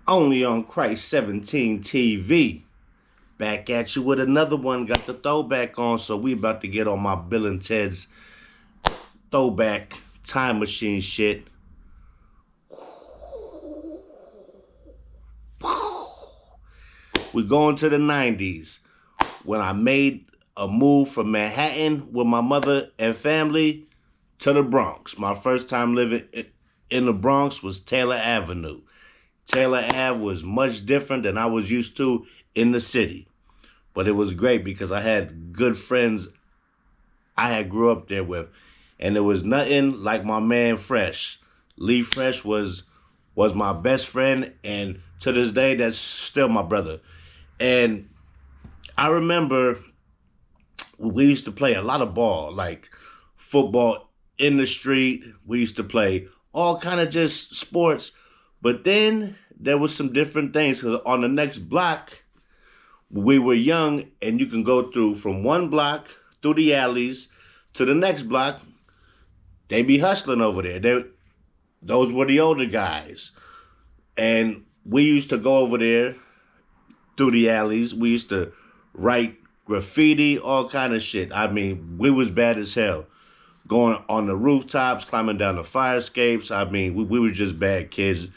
Only on Christ 17 TV. Back at you with another one. Got the throwback on, so we about to get on my Bill and Ted's throwback time machine shit. We going to the 90s when I made a move from Manhattan with my mother and family to the Bronx. My first time living in the Bronx was Taylor Avenue. Taylor Ave was much different than I was used to in the city. But it was great because I had good friends I had grew up there with. And there was nothing like my man Fresh. Lee Fresh was my best friend, and to this day, that's still my brother. And I remember we used to play a lot of ball, like football in the street. We used to play all kind of just sports. But then there was some different things, because on the next block, we were young, and you can go through from one block through the alleys to the next block. They be hustling over there. Those were the older guys. And we used to go over there through the alleys. We used to write graffiti, all kind of shit. I mean, we was bad as hell. Going on the rooftops, climbing down the fire escapes. I mean, we were just bad kids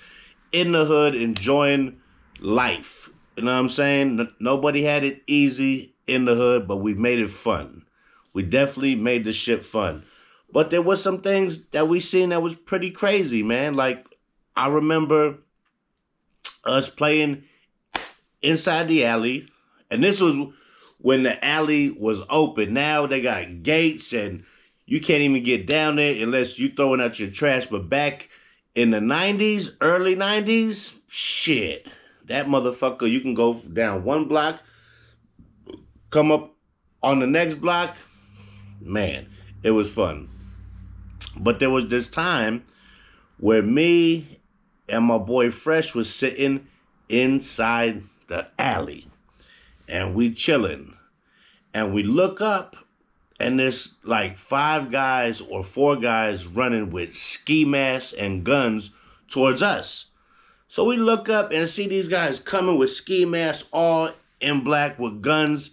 in the hood enjoying life. You know what I'm saying? Nobody had it easy in the hood, but we made it fun. We definitely made the shit fun. But there was some things that we seen that was pretty crazy, man. Like, I remember us playing inside the alley. And this was when the alley was open. Now they got gates, and you can't even get down there unless you throwing out your trash. But back in the 90s, early 90s, shit. That motherfucker, you can go down one block, come up on the next block. Man, it was fun. But there was this time where me and my boy Fresh was sitting inside the alley, and we chilling, and we look up, and there's like 5 guys or 4 guys running with ski masks and guns towards us. So we look up and see these guys coming with ski masks, all in black with guns.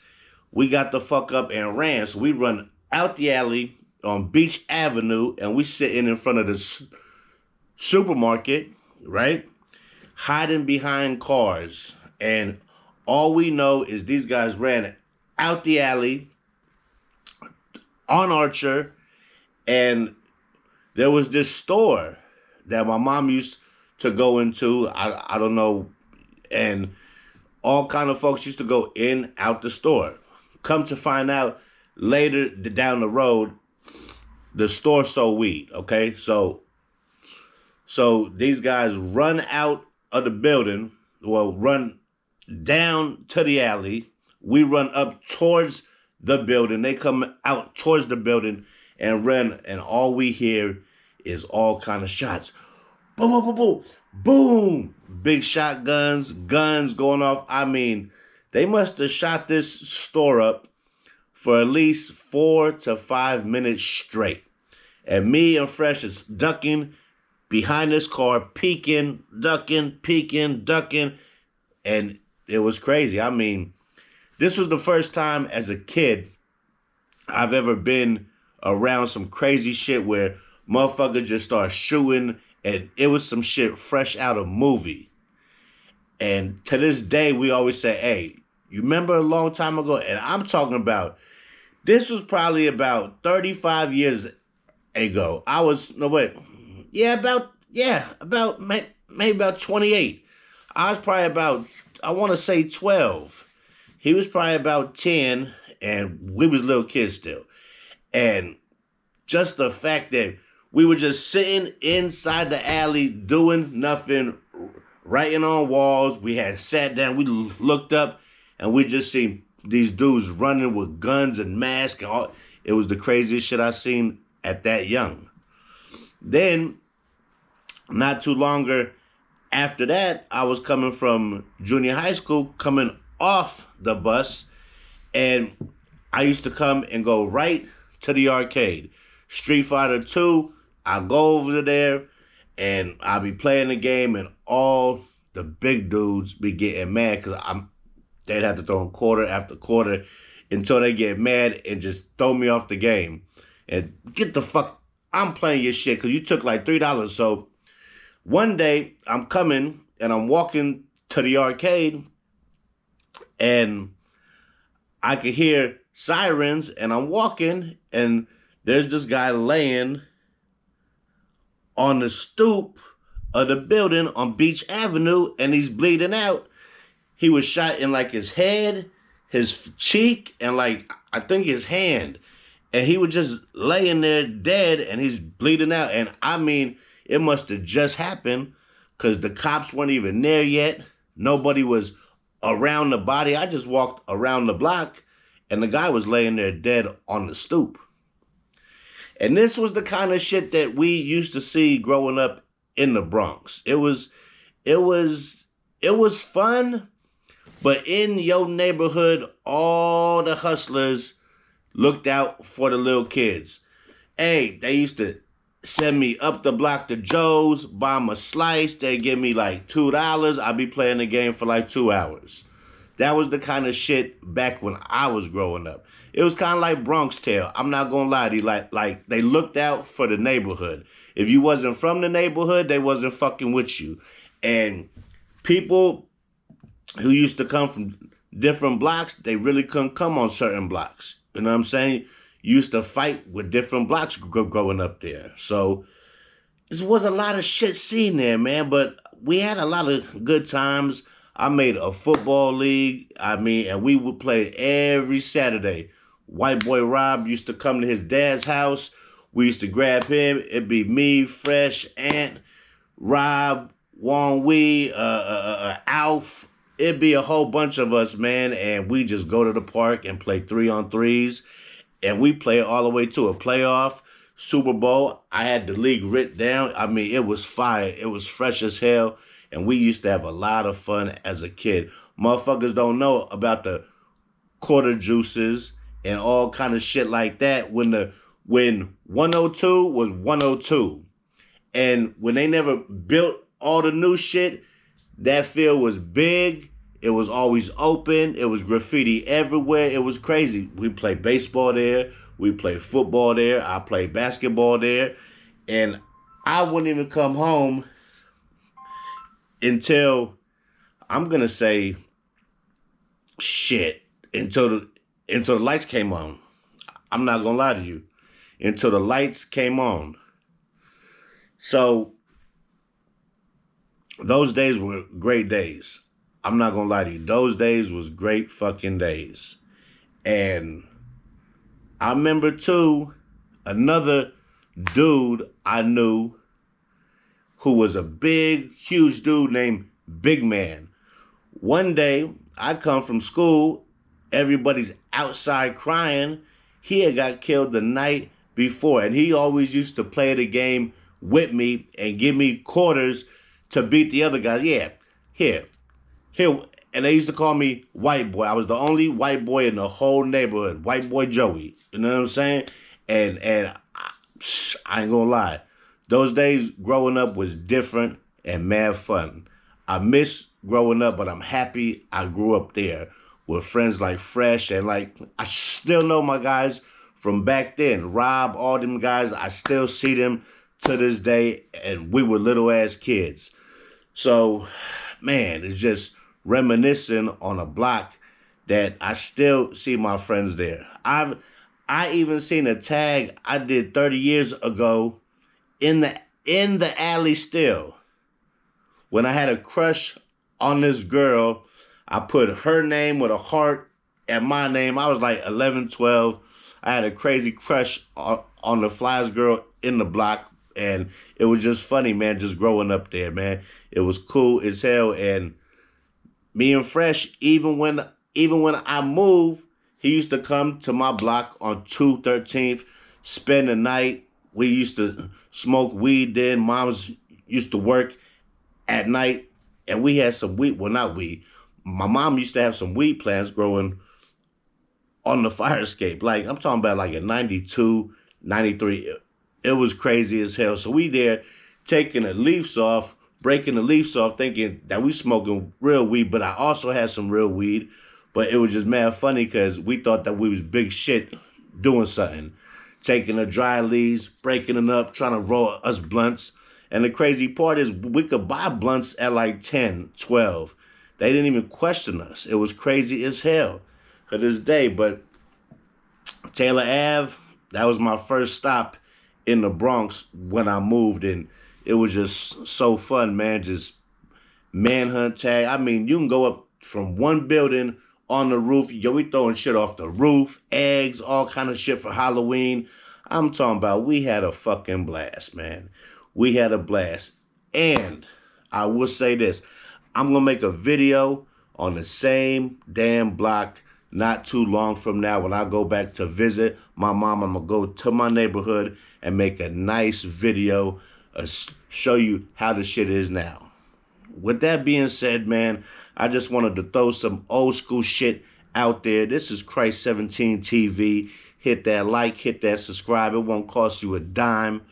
We got the fuck up and ran. So we run out the alley on Beach Avenue, and we sitting in front of the supermarket, right? Hiding behind cars. And all we know is these guys ran out the alley on Archer, and there was this store that my mom used to go into. I don't know, and all kind of folks used to go in, out the store. Come to find out later down the road, the store sold weed, okay? So these guys run out of the building, run down to the alley. We run up towards the building. They come out towards the building and run, and all we hear is all kind of shots. Boom, boom, boom, boom, boom. Big shotguns, guns going off. I mean, they must have shot this store up for at least 4 to 5 minutes straight. And me and Fresh is ducking behind this car, peeking, ducking, and it was crazy. I mean, this was the first time as a kid I've ever been around some crazy shit where motherfuckers just start shooting, and it was some shit fresh out of movie. And to this day, we always say, hey, you remember a long time ago? And I'm talking about, this was probably about 35 years ago. Maybe about 28. I was probably about, I want to say 12. He was probably about 10, and we was little kids still. And just the fact that we were just sitting inside the alley doing nothing, writing on walls. We had sat down, we looked up, and we just seen these dudes running with guns and masks and all. It was the craziest shit I seen at that young. Then, not too longer after that, I was coming from junior high school, coming off the bus, and I used to come and go right to the arcade. Street Fighter 2, I go over there, and I'll be playing the game, and all the big dudes be getting mad because they'd have to throw in quarter after quarter until they get mad and just throw me off the game. And get the fuck, I'm playing your shit because you took like $3. So one day I'm coming and I'm walking to the arcade and I could hear sirens and I'm walking and there's this guy laying on the stoop of the building on Beach Avenue and he's bleeding out. He was shot in like his head, his cheek, and like I think his hand. And he was just laying there dead and he's bleeding out. And I mean, it must have just happened because the cops weren't even there yet. Nobody was around the body. I just walked around the block and the guy was laying there dead on the stoop. And this was the kind of shit that we used to see growing up in the Bronx. It was fun, but in your neighborhood, all the hustlers looked out for the little kids. Hey, they used to send me up the block to Joe's, buy them a slice. They'd give me like $2. I'd be playing the game for like 2 hours. That was the kind of shit back when I was growing up. It was kind of like Bronx Tale. I'm not gonna lie to you. Like they looked out for the neighborhood. If you wasn't from the neighborhood, they wasn't fucking with you. And people who used to come from different blocks, they really couldn't come on certain blocks. You know what I'm saying? Used to fight with different blocks growing up there. So there was a lot of shit seen there, man. But we had a lot of good times. I made a football league. And we would play every Saturday. White boy Rob used to come to his dad's house. We used to grab him. It'd be me, Fresh, Ant, Rob, Wong Wee, Alf. It'd be a whole bunch of us, man. And we just go to the park and play 3-on-3s. And we play all the way to a playoff, Super Bowl. I had the league written down. It was fire. It was fresh as hell. And we used to have a lot of fun as a kid. Motherfuckers don't know about the quarter juices and all kind of shit like that. When 102 was 102. And when they never built all the new shit, that field was big. It was always open. It was graffiti everywhere. It was crazy. We played baseball there. We played football there. I played basketball there. And I wouldn't even come home until, I'm going to say, until the lights came on. I'm not going to lie to you. Until the lights came on. So those days were great days. I'm not going to lie to you. Those days was great fucking days. And I remember, too, another dude I knew who was a big, huge dude named Big Man. One day, I come from school. Everybody's outside crying. He had got killed the night before. And he always used to play the game with me and give me quarters to beat the other guys. Yeah, here. And they used to call me White Boy. I was the only white boy in the whole neighborhood. White Boy Joey. You know what I'm saying? And I ain't gonna lie. Those days growing up was different and mad fun. I miss growing up, but I'm happy I grew up there with friends like Fresh. And like, I still know my guys from back then. Rob, all them guys, I still see them to this day. And we were little ass kids. So, man, it's just reminiscing on a block that I still see my friends there. I even seen a tag I did 30 years ago in the alley still. When I had a crush on this girl, I put her name with a heart and my name. I was like 11, 12. I had a crazy crush on the flyest girl in the block. And it was just funny, man, just growing up there, man. It was cool as hell. And me and Fresh, even when I moved, he used to come to my block on 213th, spend the night. We used to smoke weed then. Moms used to work at night. And we had some weed. Well, not weed. My mom used to have some weed plants growing on the fire escape. Like, I'm talking about like in 92, 93. It was crazy as hell. So we there taking the leaves off breaking the leaves off thinking that we smoking real weed, but I also had some real weed. But it was just mad funny because we thought that we was big shit doing something. Taking the dry leaves, breaking them up, trying to roll us blunts. And the crazy part is we could buy blunts at like 10, 12. They didn't even question us. It was crazy as hell to this day. But Taylor Ave, that was my first stop in the Bronx when I moved, and it was just so fun, man. Just manhunt tag. I mean, you can go up from one building on the roof. Yo, we throwing shit off the roof, eggs, all kind of shit for Halloween. I'm talking about we had a fucking blast, man. We had a blast. And I will say this. I'm going to make a video on the same damn block not too long from now. When I go back to visit my mom, I'm going to go to my neighborhood and make a nice video, show you how the shit is now. With that being said, man, I just wanted to throw some old school shit out there. This is Christ 17 TV. Hit that like, hit that subscribe. It won't cost you a dime.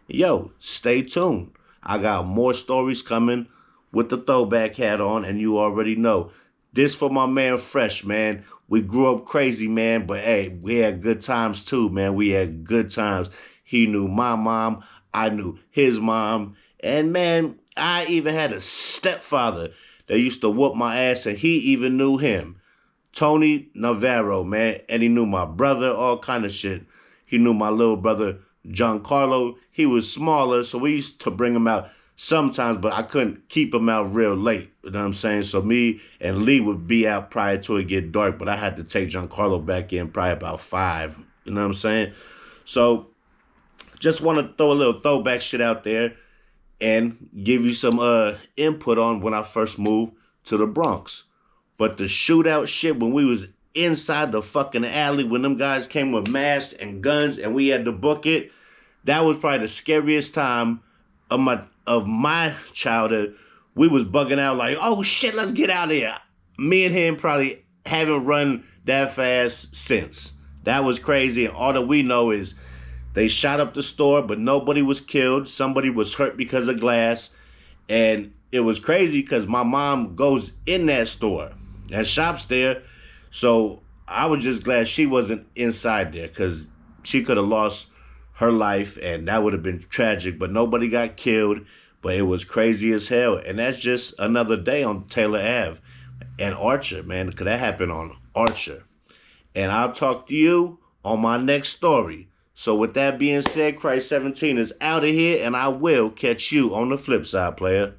Yo, stay tuned. I got more stories coming with the throwback hat on, and you already know. This for my man Fresh, man. We grew up crazy, man, but hey, we had good times too, man. We had good times. He knew my mom. I knew his mom. And man, I even had a stepfather that used to whoop my ass, and he even knew him. Tony Navarro, man. And he knew my brother, all kind of shit. He knew my little brother, Giancarlo. He was smaller, so we used to bring him out sometimes, but I couldn't keep him out real late. You know what I'm saying? So me and Lee would be out prior to it get dark, but I had to take Giancarlo back in probably about 5. You know what I'm saying? So just want to throw a little throwback shit out there and give you some input on when I first moved to the Bronx. But the shootout shit when we was inside the fucking alley when them guys came with masks and guns and we had to book it, that was probably the scariest time of my childhood. We was bugging out like, oh shit, let's get out of here. Me and him probably haven't run that fast since. That was crazy. And all that we know is they shot up the store, but nobody was killed. Somebody was hurt because of glass. And it was crazy because my mom goes in that store and shops there. So I was just glad she wasn't inside there because she could have lost her life and that would have been tragic. But nobody got killed. But it was crazy as hell. And that's just another day on Taylor Ave and Archer, man, because that happened on Archer. And I'll talk to you on my next story. So with that being said, Christ 17 is out of here, and I will catch you on the flip side, player.